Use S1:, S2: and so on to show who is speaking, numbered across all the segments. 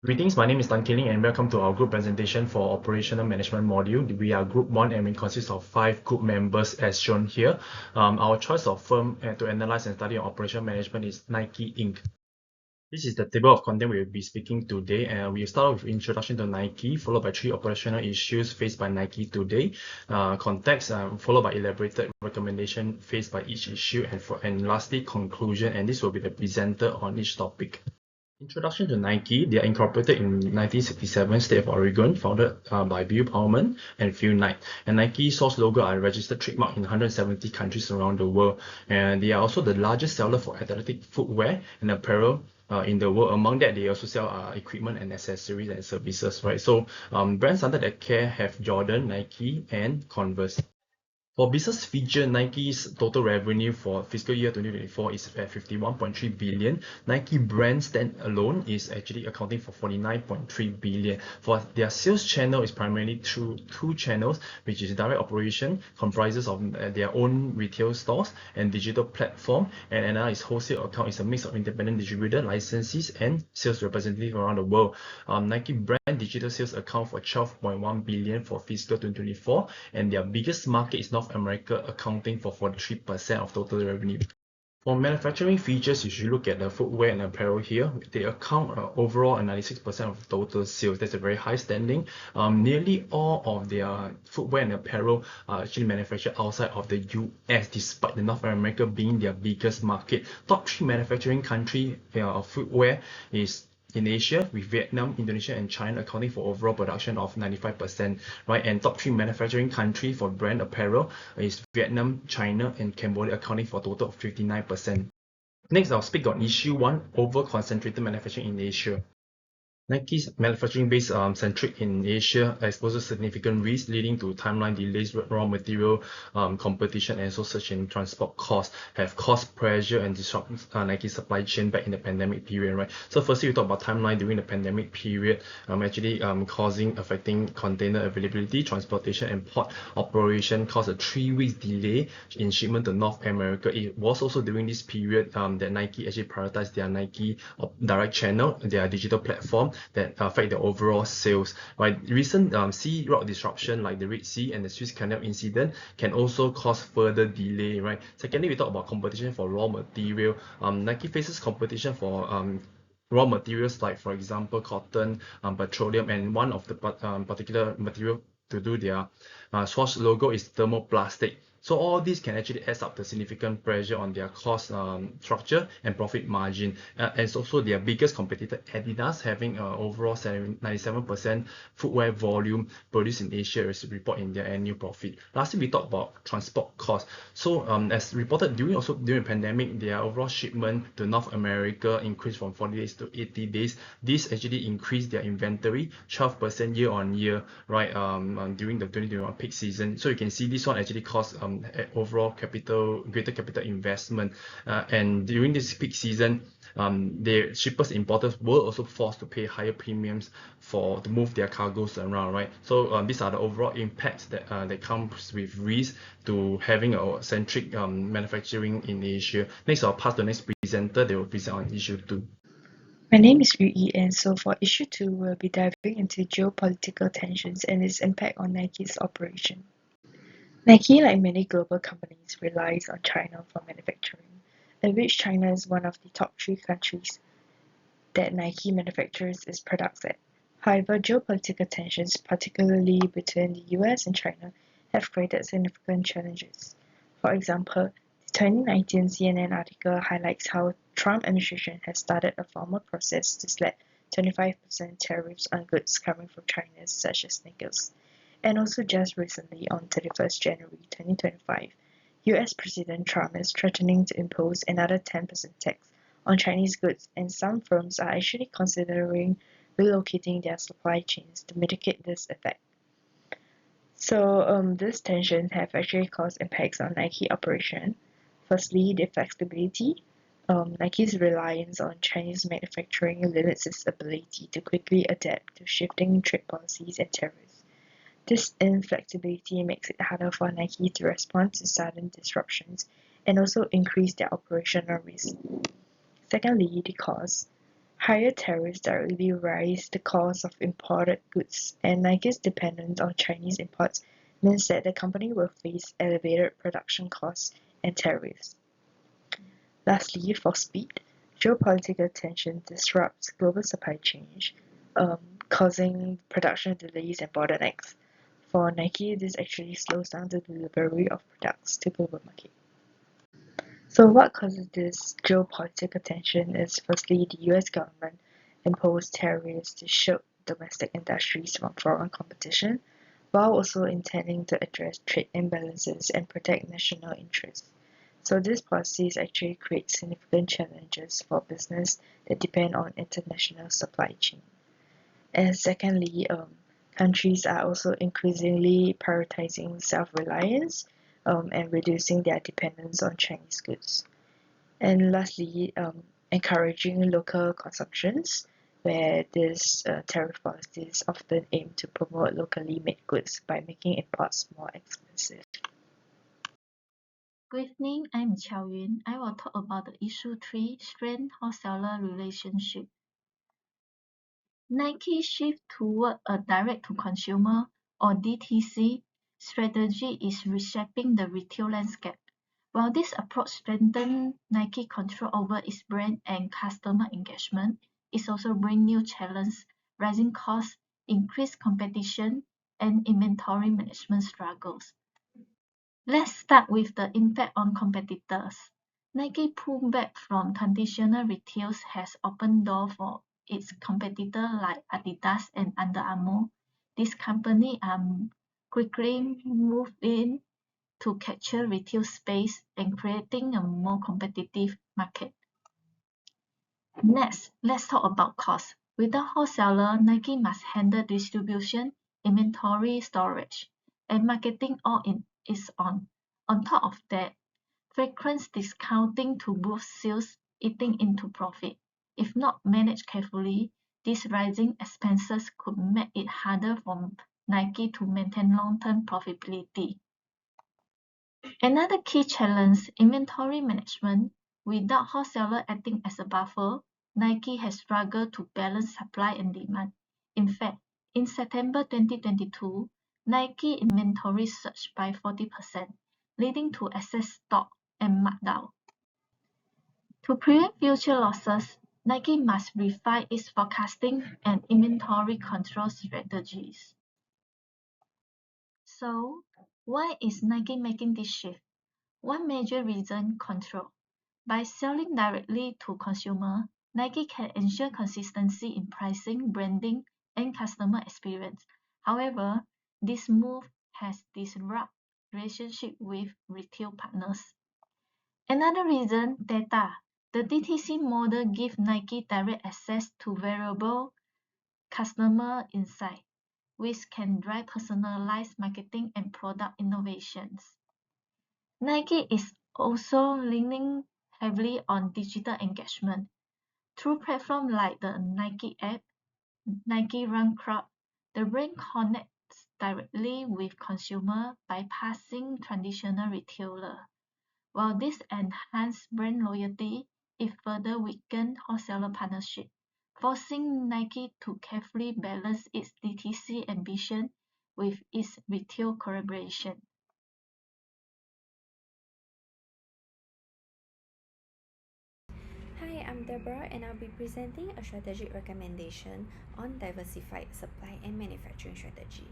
S1: Greetings, my name is Tan Keeling and welcome to our group presentation for Operational Management module. We are Group 1 and we consist of 5 group members as shown here. Our choice of firm to analyze and study on operational management is Nike Inc. This is the table of content we will be speaking today, and we start with introduction to Nike, followed by 3 operational issues faced by Nike today, context, followed by elaborated recommendation faced by each issue, and lastly conclusion, and this will be the presenter on each topic. Introduction to Nike. They are incorporated in 1967, state of Oregon, founded by Bill Pullman and Phil Knight. And Nike source logo are registered trademark in 170 countries around the world. And they are also the largest seller for athletic footwear and apparel in the world. Among that, they also sell equipment and accessories and services, right? So brands under their care have Jordan, Nike, and Converse. For business feature, Nike's total revenue for fiscal year 2024 is at 51.3 billion. Nike brand standalone is actually accounting for 49.3 billion. For their sales channel is primarily through 2 channels, which is direct operation, comprises of their own retail stores and digital platform, and another is wholesale account, is a mix of independent distributor, licensees, and sales representatives around the world. Nike brand digital sales account for 12.1 billion for fiscal 2024, and their biggest market is North America, accounting for 43% of total revenue. For manufacturing features, if you look at the footwear and apparel here, they account overall at 96% of total sales. That's a very high standing. Nearly all of their footwear and apparel are actually manufactured outside of the US, despite the North America being their biggest market. Top 3 manufacturing country of footwear is in Asia, with Vietnam, Indonesia, and China accounting for overall production of 95%, right? And top 3 manufacturing country for brand apparel is Vietnam, China, and Cambodia, accounting for a total of 59%. Next, I'll speak on issue 1, over-concentrated manufacturing in Asia. Nike's manufacturing base centric in Asia exposes significant risks leading to timeline delays, raw material competition, and also surge in transport costs have caused pressure and disrupt Nike's supply chain back in the pandemic period, right? So firstly, we talk about timeline during the pandemic period, affecting container availability, transportation, and port operation, caused a 3 weeks delay in shipment to North America. It was also during this period that Nike actually prioritized their Nike direct channel, their digital platform, that affect the overall sales. Right, recent sea route disruption like the Red Sea and the Suez Canal incident can also cause further delay. Right. Secondly, we talk about competition for raw material. Nike faces competition for raw materials like, for example, cotton, petroleum, and one of the particular material to do their source logo is thermoplastic. So all this can actually add up to significant pressure on their cost structure and profit margin. And it's also their biggest competitor, Adidas, having overall 97% footwear volume produced in Asia, as reported in their annual profit. Lastly, we talk about transport costs. So as reported during the pandemic, their overall shipment to North America increased from 40 days to 80 days. This actually increased their inventory 12% year on year, right, during the 2021 peak season. So you can see this one actually cost overall greater capital investment, and during this peak season, the shippers importers were also forced to pay higher premiums to move their cargoes around, right? So these are the overall impacts that comes with risk to having a centric manufacturing in Asia. Next, I'll pass to the next presenter. They will present on issue 2.
S2: My name is Yu Yi, and so for issue 2, we'll be diving into geopolitical tensions and its impact on Nike's operation. Nike, like many global companies, relies on China for manufacturing, in which China is one of the top 3 countries that Nike manufactures its products at. However, geopolitical tensions, particularly between the US and China, have created significant challenges. For example, the 2019 CNN article highlights how Trump administration has started a formal process to slap 25% tariffs on goods coming from China, such as sneakers. And also just recently, on 31st January 2025, US President Trump is threatening to impose another 10% tax on Chinese goods, and some firms are actually considering relocating their supply chains to mitigate this effect. So these tensions have actually caused impacts on Nike operation. Firstly, the flexibility. Nike's reliance on Chinese manufacturing limits its ability to quickly adapt to shifting trade policies and tariffs. This inflexibility makes it harder for Nike to respond to sudden disruptions and also increase their operational risk. Secondly, the cost. Higher tariffs directly raise the cost of imported goods, and Nike's dependence on Chinese imports means that the company will face elevated production costs and tariffs. Lastly, for speed, geopolitical tension disrupts global supply chains, causing production delays and bottlenecks. For Nike, this actually slows down the delivery of products to global market. So what causes this geopolitical tension is firstly the US government imposed tariffs to shield domestic industries from foreign competition, while also intending to address trade imbalances and protect national interests. So these policies actually create significant challenges for business that depend on international supply chain. And secondly, countries are also increasingly prioritizing self-reliance and reducing their dependence on Chinese goods. And lastly, encouraging local consumptions, where these tariff policies often aim to promote locally made goods by making imports more expensive.
S3: Good evening, I'm Qiao Yun. I will talk about the issue 3, strained wholesaler relationship. Nike's shift toward a direct-to-consumer or DTC strategy is reshaping the retail landscape. While this approach strengthens Nike control over its brand and customer engagement, it also brings new challenges, rising costs, increased competition, and inventory management struggles. Let's start with the impact on competitors. Nike pulled back from traditional retail has opened doors for its competitors like Adidas and Under Armour. These companies are quickly moving in to capture retail space and creating a more competitive market. Next, let's talk about cost. Without wholesaler, Nike must handle distribution, inventory storage, and marketing all in its own. On top of that, frequent discounting to boost sales eating into profit. If not managed carefully, these rising expenses could make it harder for Nike to maintain long-term profitability. Another key challenge, inventory management. Without wholesaler acting as a buffer, Nike has struggled to balance supply and demand. In fact, in September 2022, Nike inventory surged by 40%, leading to excess stock and markdown. To prevent future losses, Nike must refine its forecasting and inventory control strategies. So, why is Nike making this shift? One major reason, control. By selling directly to consumer, Nike can ensure consistency in pricing, branding, and customer experience. However, this move has disrupted relationship with retail partners. Another reason, data. The DTC model gives Nike direct access to variable customer insight, which can drive personalized marketing and product innovations. Nike is also leaning heavily on digital engagement. Through platforms like the Nike app, Nike Run Club, the brand connects directly with consumers, bypassing traditional retailers. While this enhances brand loyalty, it further weakens wholesaler partnership, forcing Nike to carefully balance its DTC ambition with its retail collaboration.
S4: Hi, I'm Deborah and I'll be presenting a strategic recommendation on diversified supply and manufacturing strategy.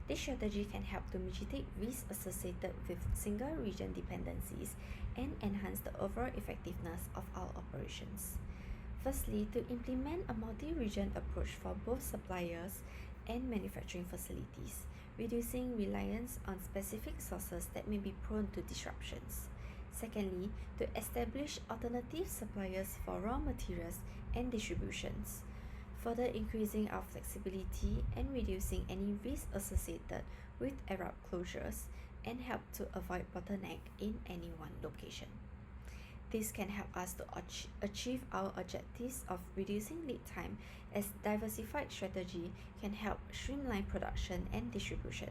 S4: This strategy can help to mitigate risks associated with single region dependencies and enhance the overall effectiveness of our operations. Firstly, to implement a multi-region approach for both suppliers and manufacturing facilities, reducing reliance on specific sources that may be prone to disruptions. Secondly, to establish alternative suppliers for raw materials and distributions, further increasing our flexibility and reducing any risk associated with abrupt closures and help to avoid bottleneck in any one location. This can help us to achieve our objectives of reducing lead time, as diversified strategy can help streamline production and distribution,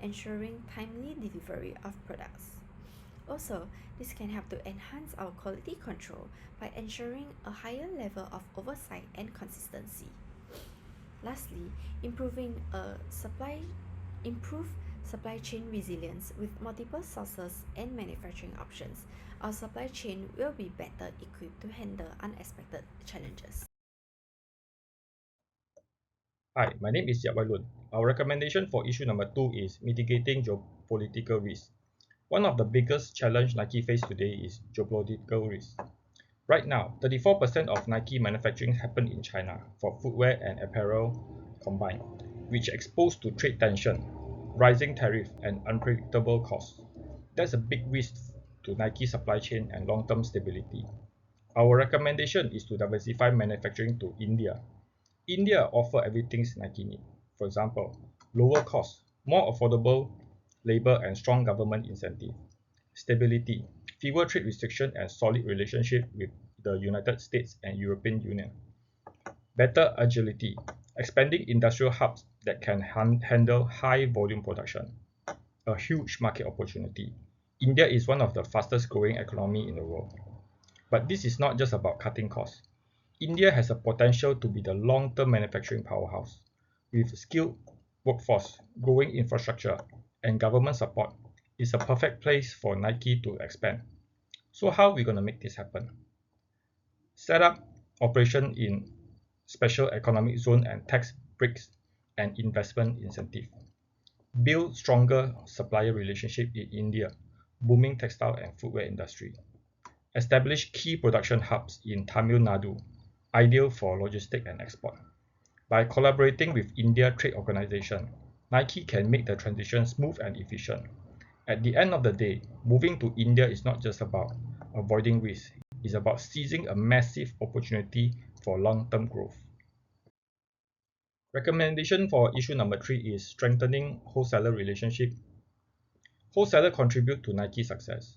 S4: ensuring timely delivery of products. Also, this can help to enhance our quality control by ensuring a higher level of oversight and consistency. Lastly, improve supply chain resilience with multiple sources and manufacturing options. Our supply chain will be better equipped to handle unexpected challenges.
S5: Hi, my name is Yap Wai Lun. Our recommendation for issue number 2 is mitigating geopolitical risk. One of the biggest challenges Nike face today is geopolitical risk. Right now, 34% of Nike manufacturing happen in China for footwear and apparel combined, which exposed to trade tension, rising tariff, and unpredictable costs. That's a big risk to Nike supply chain and long-term stability. Our recommendation is to diversify manufacturing to India. India offers everything Nike need. For example, lower cost, more affordable labor and strong government incentive. Stability, fewer trade restrictions and solid relationship with the United States and European Union. Better agility, expanding industrial hubs that can handle high volume production. A huge market opportunity. India is one of the fastest growing economy in the world. But this is not just about cutting costs. India has a potential to be the long-term manufacturing powerhouse. With skilled workforce, growing infrastructure, and government support, it's a perfect place for Nike to expand. So how are we going to make this happen? Set up operation in special economic zone and tax breaks and investment incentive. Build stronger supplier relationship in India, booming textile and footwear industry. Establish key production hubs in Tamil Nadu, ideal for logistics and export. By collaborating with India Trade Organization, Nike can make the transition smooth and efficient. At the end of the day, moving to India is not just about avoiding risk, it's about seizing a massive opportunity for long-term growth. Recommendation for issue number 3 is strengthening wholesaler relationship. Wholesalers contribute to Nike's success.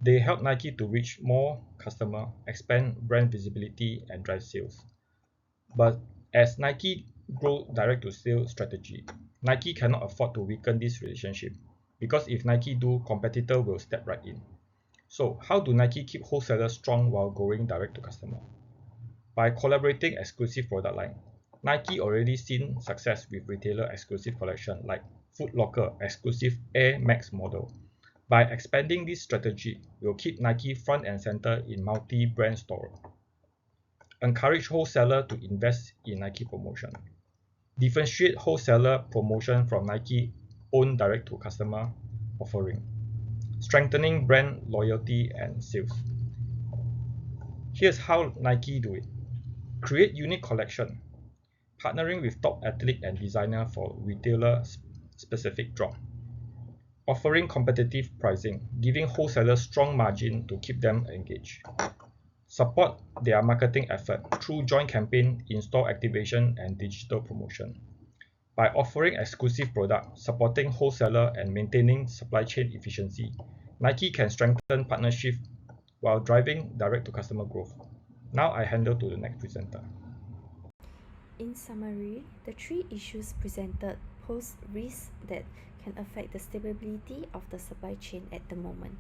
S5: They help Nike to reach more customers, expand brand visibility, and drive sales. But as Nike grow direct-to-sales strategy, Nike cannot afford to weaken this relationship because if Nike do, competitor will step right in. So how do Nike keep wholesalers strong while going direct to customer? By collaborating exclusive product line. Nike already seen success with retailer exclusive collection like Foot Locker exclusive Air Max model. By expanding this strategy, we'll keep Nike front and center in multi-brand store. Encourage wholesaler to invest in Nike promotion. Differentiate wholesaler promotion from Nike own direct-to-customer offering. Strengthening brand loyalty and sales. Here's how Nike do it. Create unique collection. Partnering with top athlete and designer for retailer specific drop. Offering competitive pricing, giving wholesalers strong margin to keep them engaged. Support their marketing effort through joint campaign, in-store activation, and digital promotion. By offering exclusive product, supporting wholesaler, and maintaining supply chain efficiency, Nike can strengthen partnership while driving direct-to-customer growth. Now I handle to the next presenter.
S4: In summary, the three issues presented pose risks that can affect the stability of the supply chain at the moment.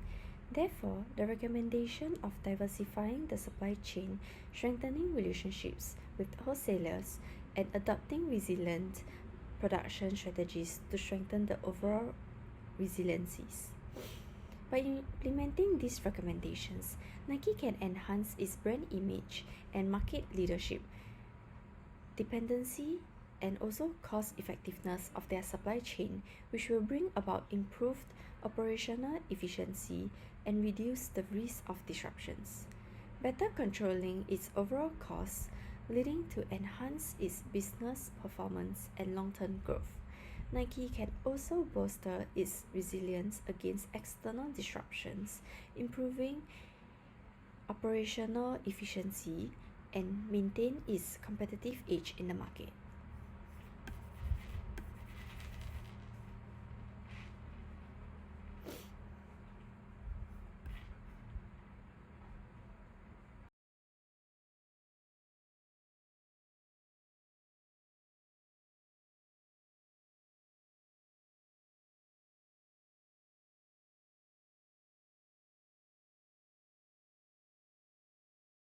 S4: Therefore, the recommendation of diversifying the supply chain, strengthening relationships with wholesalers, and adopting resilient production strategies to strengthen the overall resiliencies. By implementing these recommendations, Nike can enhance its brand image and market leadership, dependency, and also cost effectiveness of their supply chain, which will bring about improved operational efficiency and reduce the risk of disruptions. Better controlling its overall costs, leading to enhance its business performance and long-term growth. Nike can also bolster its resilience against external disruptions, improving operational efficiency and maintain its competitive edge in the market.